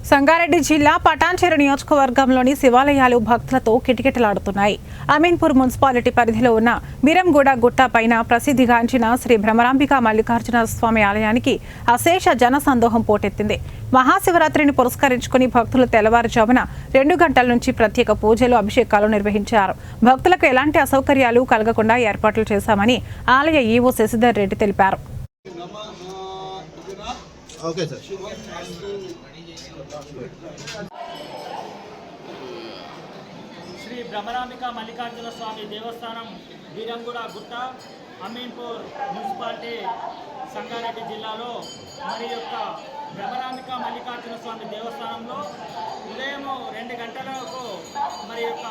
సంగారెడ్డి జిల్లా పటాన్చెరు నియోజకవర్గంలోని శివాలయాలు భక్తులతో కిటకిటలాడుతున్నాయి. అమీన్పూర్ మున్సిపాలిటీ పరిధిలో ఉన్న బిరంగూడ గుట్ట పైన ప్రసిద్ధిగాంచిన శ్రీ భ్రమరాంబిక మల్లికార్జున స్వామి ఆలయానికి అశేష జనసందోహం పోటెత్తింది. మహాశివరాత్రిని పురస్కరించుకుని భక్తులు తెల్లవారుజామున 2 గంటల నుంచి ప్రత్యేక పూజలు, అభిషేకాలు నిర్వహించారు. భక్తులకు ఎలాంటి అసౌకర్యాలు కలగకుండా ఏర్పాట్లు చేశామని ఆలయ ఈవో శశిధర్ రెడ్డి తెలిపారు. శ్రీ భ్రమరాంబిక మల్లికార్జున స్వామి దేవస్థానం బిరంగూడ గుట్ట అమీన్పూర్ మున్సిపాలిటీ సంగారెడ్డి జిల్లాలో మరి యొక్క భ్రమరాంబిక మల్లికార్జున స్వామి దేవస్థానంలో ఉదయం 2 గంటలకు మరి యొక్క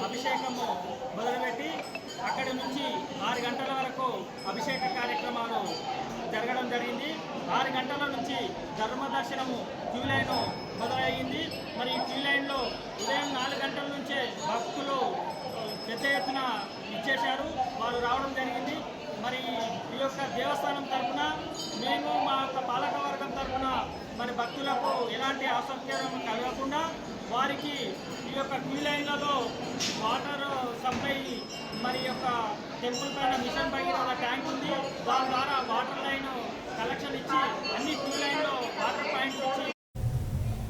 అభిషేకము మొదలుపెట్టి అక్కడి నుంచి 6 గంటల వరకు అభిషేక కార్యక్రమాలు జరగడం జరిగింది. 6 గంటల నుంచి ధర్మదర్శనము క్యూ లైన్ మొదలయ్యింది. మరి ఈ క్యూ లైన్లో ఉదయం 4 గంటల నుంచే భక్తులు పెద్ద ఎత్తున ఇచ్చేశారు. వారు రావడం జరిగింది. మరి ఈ యొక్క దేవస్థానం తరఫున మేము మా యొక్క పాలకవర్గం తరఫున మరి భక్తులకు ఎలాంటి అసౌకర్యం కలగకుండా వారికి ఈ యొక్క క్యూ లైన్లలో వాటర్ సప్లై మరి యొక్క టెంపుల్ పైన మిషన్ భగీరథ ట్యాంక్ ఉంది. దాని ద్వారా వాటర్ లైన్ కలెక్షన్ ఇచ్చి అన్ని క్యూ లైన్లో వాటర్ పాయింట్స్ ఇచ్చి